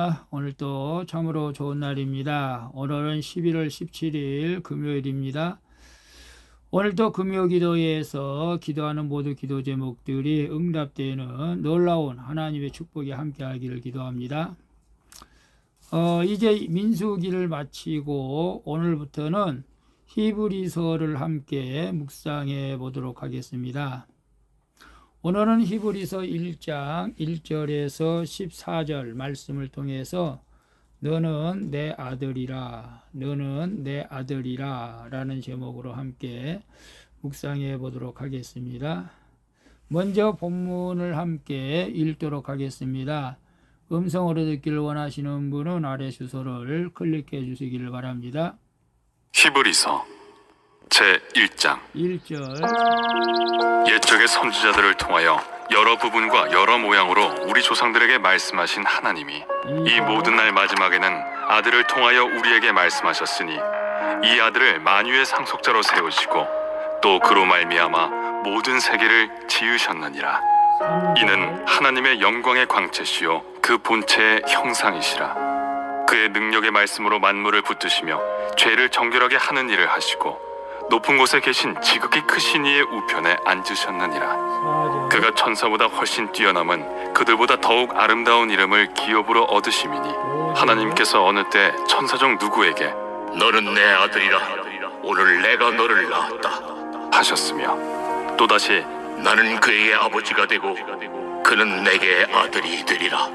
반갑습니다. 오늘 또 참으로 좋은 날입니다. 오늘은 11월 17일 금요일입니다. 오늘도 금요 기도회에서 기도하는 모든 기도 제목들이 응답되는 놀라운 하나님의 축복이 함께하기를 기도합니다. 이제 민수기를 마치고 오늘부터는 히브리서를 함께 묵상해 보도록 하겠습니다. 오늘은 히브리서 1장 1절에서 14절 말씀을 통해서 너는 내 아들이라 라는 제목으로 함께 묵상해 보도록 하겠습니다. 먼저 본문을 함께 읽도록 하겠습니다. 음성으로 듣기를 원하시는 분은 아래 주소를 클릭해 주시기를 바랍니다. 히브리서 제1장 1절 옛적의 선지자들을 통하여 여러 부분과 여러 모양으로 우리 조상들에게 말씀하신 하나님이 이 모든 날 마지막에는 아들을 통하여 우리에게 말씀하셨으니 이 아들을 만유의 상속자로 세우시고 또 그로 말미암아 모든 세계를 지으셨느니라. 이는 하나님의 영광의 광채시요 그 본체의 형상이시라. 그의 능력의 말씀으로 만물을 붙드시며 죄를 정결하게 하는 일을 하시고 높은 곳에 계신 지극히 크신 이의 우편에 앉으셨느니라. 그가 천사보다 훨씬 뛰어남은 그들보다 더욱 아름다운 이름을 기업으로 얻으심이니 하나님께서 어느 때 천사 중 누구에게 너는 내 아들이라 오늘 내가 너를 낳았다 하셨으며 또다시 나는 그에게 아버지가 되고 그는 내게 아들이 되리라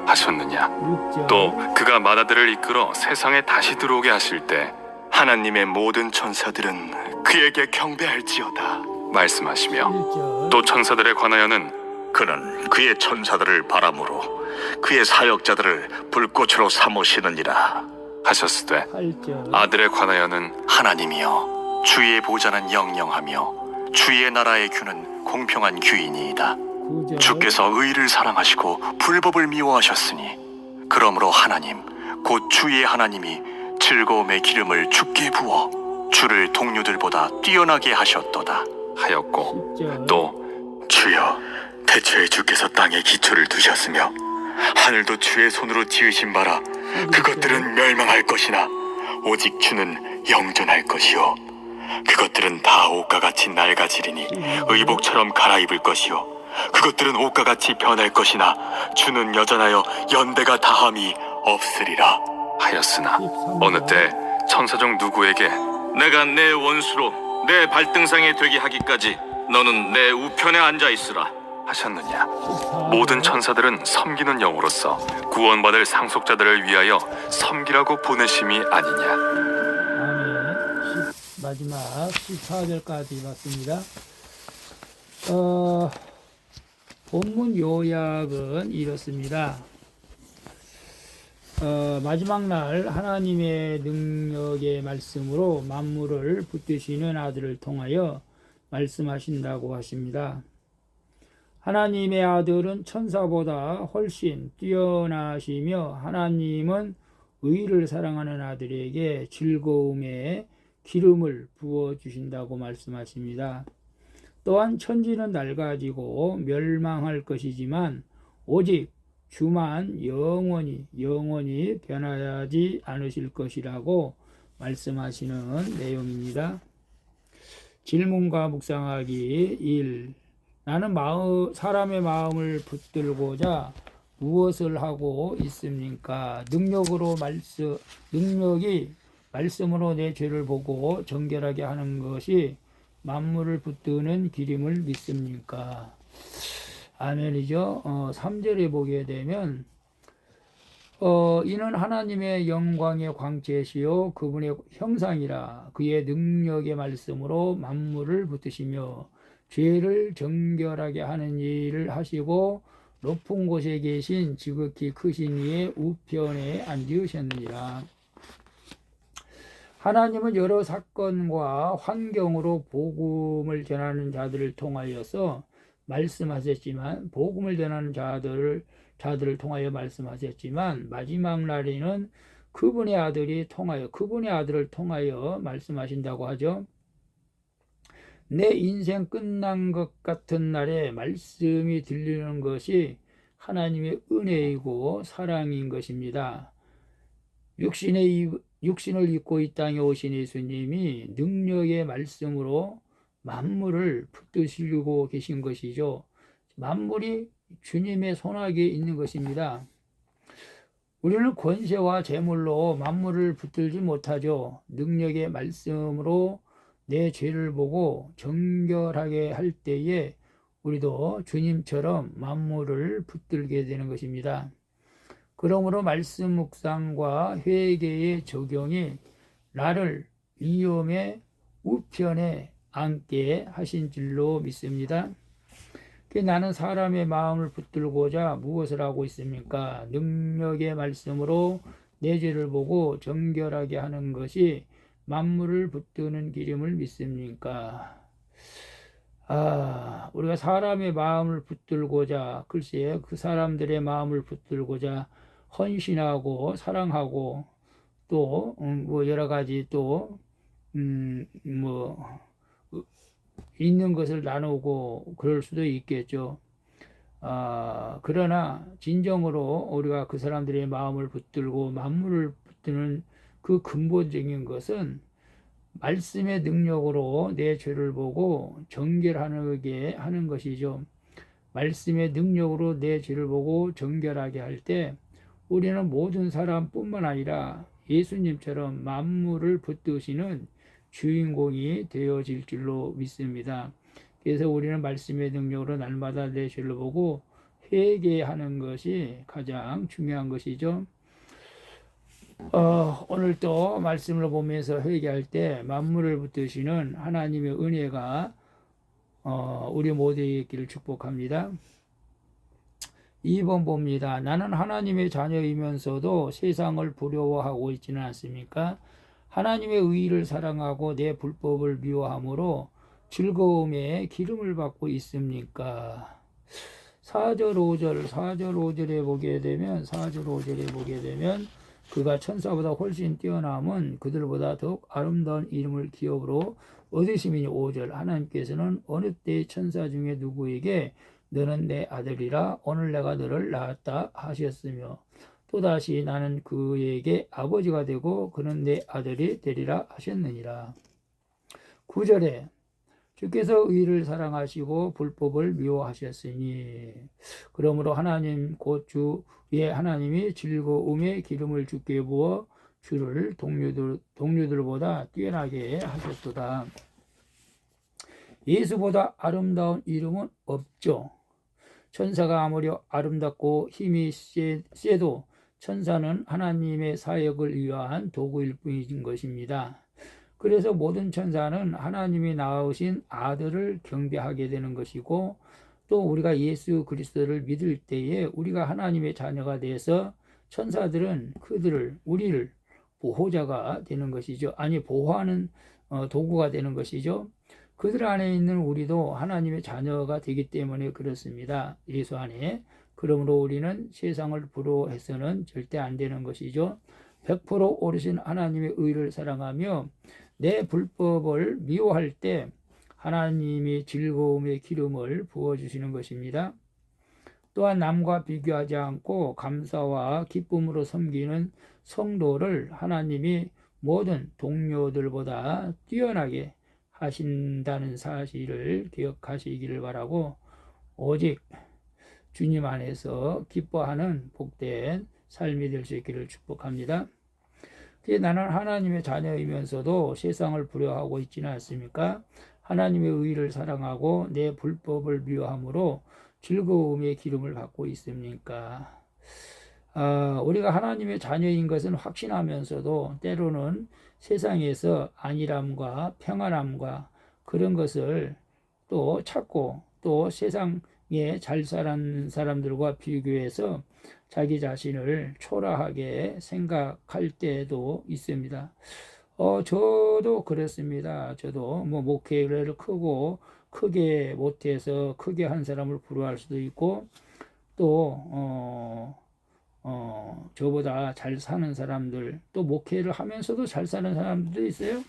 하셨느냐. 6절 또 그가 맏아들을 이끌어 세상에 다시 들어오게 하실 때 하나님의 모든 천사들은 그에게 경배할지어다 말씀하시며 1절 또 천사들에 관하여는 그는 그의 천사들을 바람으로 그의 사역자들을 불꽃으로 삼으시느니라 하셨으되 8절 아들에 관하여는 하나님이여 주의 보좌는 영영하며 주의 나라의 규는 공평한 규이니이다. 9절 주께서 의를 사랑하시고 불법을 미워하셨으니 그러므로 하나님 곧 주의 하나님이 즐거움의 기름을 주께 부어 주를 동료들보다 뛰어나게 하셨도다 하였고 10절 또 주여 태초에 주께서 땅에 기초를 두셨으며 하늘도 주의 손으로 지으신 바라 그것들은 멸망할 것이나 오직 주는 영존할 것이요 그것들은 다 옷과 같이 낡아지리니 의복처럼 갈아입을 것이요 그것들은 옷과 같이 변할 것이나 주는 여전하여 연대가 다함이 없으리라. 하였으나 어느 때 천사 중 누구에게 내가 내 원수로 내 발등상에 되게 하기까지 너는 내 우편에 앉아 있으라 하셨느냐. 모든 천사들은 섬기는 영으로서 구원받을 상속자들을 위하여 섬기라고 보내심이 아니냐. 아멘. 마지막 14절까지 봤습니다. 본문 요약은 이렇습니다. 마지막 날 하나님의 능력의 말씀으로 만물을 붙드시는 아들을 통하여 말씀하신다고 하십니다. 하나님의 아들은 천사보다 훨씬 뛰어나시며 하나님은 의를 사랑하는 아들에게 즐거움의 기름을 부어주신다고 말씀하십니다. 또한 천지는 낡아지고 멸망할 것이지만 오직 주만 영원히 변하지 않으실 것이라고 말씀하시는 내용입니다. 질문과 묵상하기 1. 나는 사람의 마음을 붙들고자 무엇을 하고 있습니까? 능력이 말씀으로 내 죄를 보고 정결하게 하는 것이 만물을 붙드는 기림을 믿습니까? 아멘이죠. 3절에 보게 되면 이는 하나님의 영광의 광채시요 그분의 형상이라 그의 능력의 말씀으로 만물을 붙드시며 죄를 정결하게 하는 일을 하시고 높은 곳에 계신 지극히 크신 이의 우편에 앉으셨느니라. 하나님은 여러 사건과 환경으로 복음을 전하는 자들을 통하여서 말씀하셨지만 복음을 전하는 자들을 통하여 말씀하셨지만 마지막 날에는 그분의 아들을 통하여 말씀하신다고 하죠. 내 인생 끝난 것 같은 날에 말씀이 들리는 것이 하나님의 은혜이고 사랑인 것입니다. 육신을 입고 이 땅에 오신 예수님이 능력의 말씀으로 만물을 붙드시고 계신 것이죠. 만물이 주님의 손아귀에 있는 것입니다. 우리는 권세와 재물로 만물을 붙들지 못하죠. 능력의 말씀으로 내 죄를 보고 정결하게 할 때에 우리도 주님처럼 만물을 붙들게 되는 것입니다. 그러므로 말씀 묵상과 회개의 적용이 나를 위험의 우편에 앉게 하신 줄로 믿습니다. 나는 사람의 마음을 붙들고자 무엇을 하고 있습니까? 능력의 말씀으로 내 죄를 보고 정결하게 하는 것이 만물을 붙드는 길임을 믿습니까? 우리가 사람의 마음을 붙들고자, 글쎄 그 사람들의 마음을 붙들고자 헌신하고 사랑하고 또 뭐 여러 가지 또 있는 것을 나누고 그럴 수도 있겠죠. 그러나 진정으로 우리가 그 사람들의 마음을 붙들고 만물을 붙드는 그 근본적인 것은 말씀의 능력으로 내 죄를 보고 정결하게 하는 것이죠. 말씀의 능력으로 내 죄를 보고 정결하게 할 때 우리는 모든 사람뿐만 아니라 예수님처럼 만물을 붙드시는 주인공이 되어질 줄로 믿습니다. 그래서 우리는 말씀의 능력으로 날마다 내 죄를 보고 회개하는 것이 가장 중요한 것이죠. 오늘 또 말씀을 보면서 회개할 때 만물을 붙드시는 하나님의 은혜가 우리 모두에게 있기를 축복합니다. 2번 봅니다. 나는 하나님의 자녀이면서도 세상을 두려워하고 있지는 않습니까? 하나님의 의를 사랑하고 내 불법을 미워함으로 즐거움에 기름을 받고 있습니까? 4절 5절에 보게 되면 그가 천사보다 훨씬 뛰어남은 그들보다 더욱 아름다운 이름을 기업으로 얻으심이니 5절 하나님께서는 어느 때 천사 중에 누구에게 너는 내 아들이라 오늘 내가 너를 낳았다 하셨으며 또다시 나는 그에게 아버지가 되고 그는 내 아들이 되리라 하셨느니라. 9절에 주께서 의를 사랑하시고 불법을 미워하셨으니 그러므로 하나님 곧 주의 하나님이 즐거움의 기름을 주께 부어 주를 동료들보다 뛰어나게 하셨도다. 예수보다 아름다운 이름은 없죠. 천사가 아무리 아름답고 힘이 세도 천사는 하나님의 사역을 위한 도구일 뿐인 것입니다. 그래서 모든 천사는 하나님이 낳으신 아들을 경배하게 되는 것이고 또 우리가 예수 그리스도를 믿을 때에 우리가 하나님의 자녀가 돼서 천사들은 우리를 보호자가 되는 것이죠. 보호하는 도구가 되는 것이죠. 그들 안에 있는 우리도 하나님의 자녀가 되기 때문에 그렇습니다. 예수 안에. 그러므로 우리는 세상을 부러워해서는 절대 안 되는 것이죠. 100% 오르신 하나님의 의를 사랑하며 내 불법을 미워할 때 하나님이 즐거움의 기름을 부어주시는 것입니다. 또한 남과 비교하지 않고 감사와 기쁨으로 섬기는 성도를 하나님이 모든 동료들보다 뛰어나게 하신다는 사실을 기억하시기를 바라고 오직 주님 안에서 기뻐하는 복된 삶이 될 수 있기를 축복합니다. 나는 하나님의 자녀이면서도 세상을 두려워하고 있지는 않습니까? 하나님의 의를 사랑하고 내 불법을 미워함으로 즐거움의 기름을 받고 있습니까? 우리가 하나님의 자녀인 것은 확신하면서도 때로는 세상에서 안일함과 평안함과 그런 것을 또 찾고 또 세상에 잘 사는 사람들과 비교해서 자기 자신을 초라하게 생각할 때도 있습니다. 저도 그렇습니다. 저도 목회를 크게 못해서 크게 한 사람을 부러워할 수도 있고 또 저보다 잘 사는 사람들 또 목회를 하면서도 잘 사는 사람들도 있어요.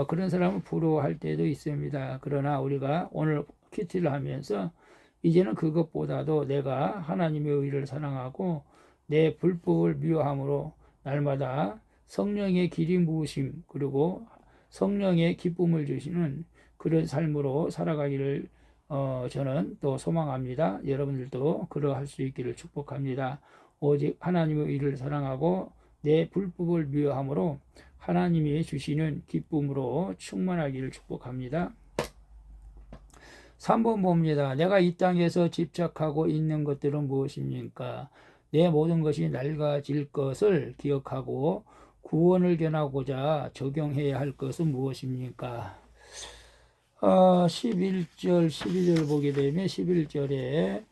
그런 사람을 부러워할 때도 있습니다. 그러나 우리가 오늘 큐티를 하면서 이제는 그것보다도 내가 하나님의 의를 사랑하고 내 불법을 미워함으로 날마다 성령의 기름 부으심 그리고 성령의 기쁨을 주시는 그런 삶으로 살아가기를 저는 또 소망합니다. 여러분들도 그러할 수 있기를 축복합니다. 오직 하나님의 의를 사랑하고 내 불법을 미워함으로 하나님이 주시는 기쁨으로 충만하기를 축복합니다. 3번 봅니다. 내가 이 땅에서 집착하고 있는 것들은 무엇입니까? 내 모든 것이 낡아질 것을 기억하고 구원을 견하고자 적용해야 할 것은 무엇입니까? 11절, 12절 보게 되면 11절에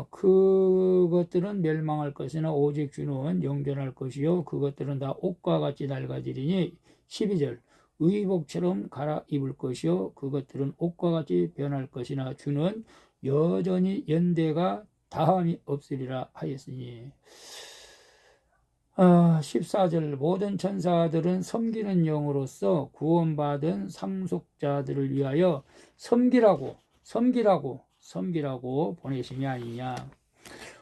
그것들은 멸망할 것이나 오직 주는 영존할 것이요 그것들은 다 옷과 같이 낡아지리니 12절 의복처럼 갈아입을 것이요 그것들은 옷과 같이 변할 것이나 주는 여전히 연대가 다함이 없으리라 하였으니 14절 모든 천사들은 섬기는 영으로서 구원받은 상속자들을 위하여 섬기라고 보내심이 아니냐.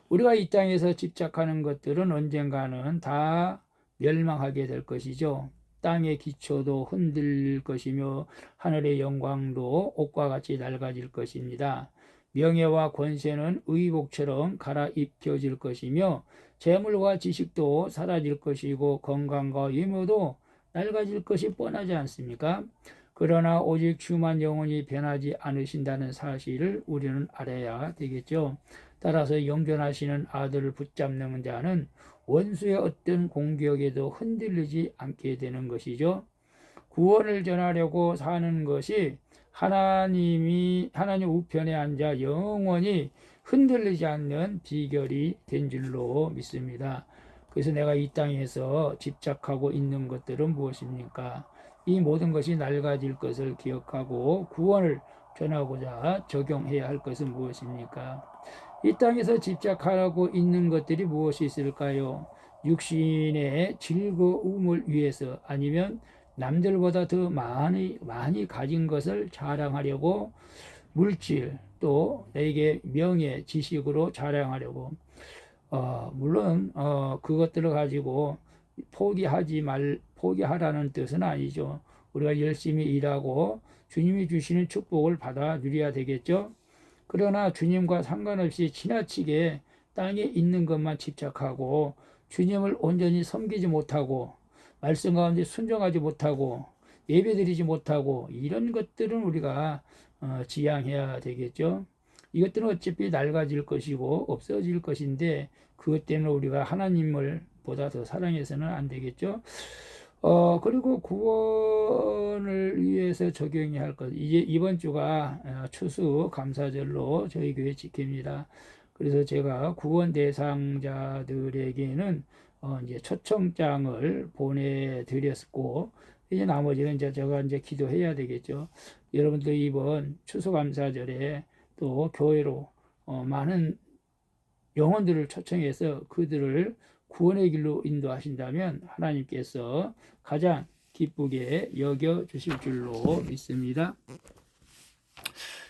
우리가 이 땅에서 집착하는 것들은 언젠가는 다 멸망하게 될 것이죠. 땅의 기초도 흔들릴 것이며 하늘의 영광도 옷과 같이 낡아질 것입니다. 명예와 권세는 의복처럼 갈아입혀질 것이며 재물과 지식도 사라질 것이고 건강과 유모도 낡아질 것이 뻔하지 않습니까? 그러나 오직 주만 영원히 변하지 않으신다는 사실을 우리는 알아야 되겠죠. 따라서 영존하시는 아들을 붙잡는 자는 원수의 어떤 공격에도 흔들리지 않게 되는 것이죠. 구원을 전하려고 사는 것이 하나님 우편에 앉아 영원히 흔들리지 않는 비결이 된 줄로 믿습니다. 그래서 내가 이 땅에서 집착하고 있는 것들은 무엇입니까? 이 모든 것이 낡아질 것을 기억하고 구원을 전하고자 적용해야 할 것은 무엇입니까? 이 땅에서 집착하고 있는 것들이 무엇이 있을까요? 육신의 즐거움을 위해서 아니면 남들보다 더 많이 가진 것을 자랑하려고 물질 또 내게 명예 지식으로 자랑하려고 물론 그것들을 가지고 포기하라는 뜻은 아니죠. 우리가 열심히 일하고 주님이 주시는 축복을 받아 누려야 되겠죠. 그러나 주님과 상관없이 지나치게 땅에 있는 것만 집착하고 주님을 온전히 섬기지 못하고 말씀 가운데 순종하지 못하고 예배드리지 못하고 이런 것들은 우리가 지양해야 되겠죠. 이것들은 어차피 낡아질 것이고 없어질 것인데 그것 때문에 우리가 하나님을 보다 더 사랑해서는 안 되겠죠. 그리고 구원을 위해서 적용해야 할 것. 이제 이번 주가 추수 감사절로 저희 교회 지킵니다. 그래서 제가 구원 대상자들에게는 이제 초청장을 보내드렸고, 이제 나머지는 이제 제가 이제 기도해야 되겠죠. 여러분들 이번 추수 감사절에 또 교회로 많은 영혼들을 초청해서 그들을 구원의 길로 인도하신다면 하나님께서 가장 기쁘게 여겨 주실 줄로 믿습니다.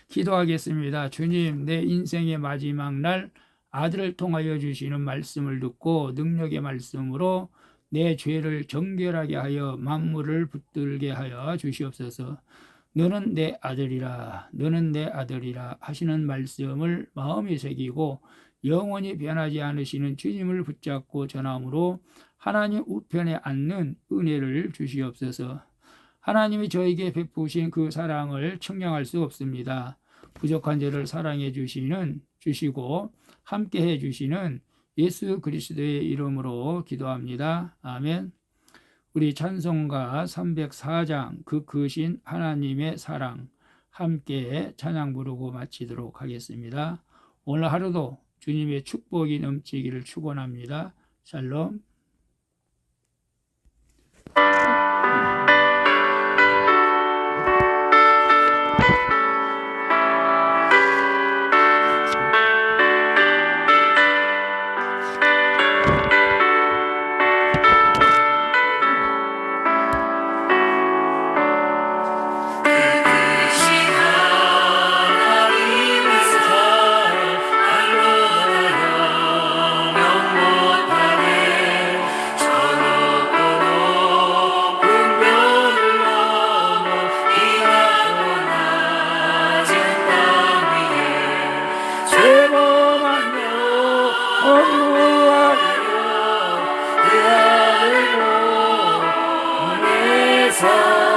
기도하겠습니다. 주님, 내 인생의 마지막 날 아들을 통하여 주시는 말씀을 듣고 능력의 말씀으로 내 죄를 정결하게 하여 만물을 붙들게 하여 주시옵소서. 너는 내 아들이라 하시는 말씀을 마음에 새기고 영원히 변하지 않으시는 주님을 붙잡고 전함으로 하나님 우편에 앉는 은혜를 주시옵소서. 하나님이 저에게 베푸신 그 사랑을 측량할 수 없습니다. 부족한 저를 사랑해 주시고 함께해 주시는 예수 그리스도의 이름으로 기도합니다. 아멘. 우리 찬송가 304장 그 크신 하나님의 사랑 함께 찬양 부르고 마치도록 하겠습니다. 오늘 하루도 주님의 축복이 넘치기를 축원합니다. 샬롬. 안에서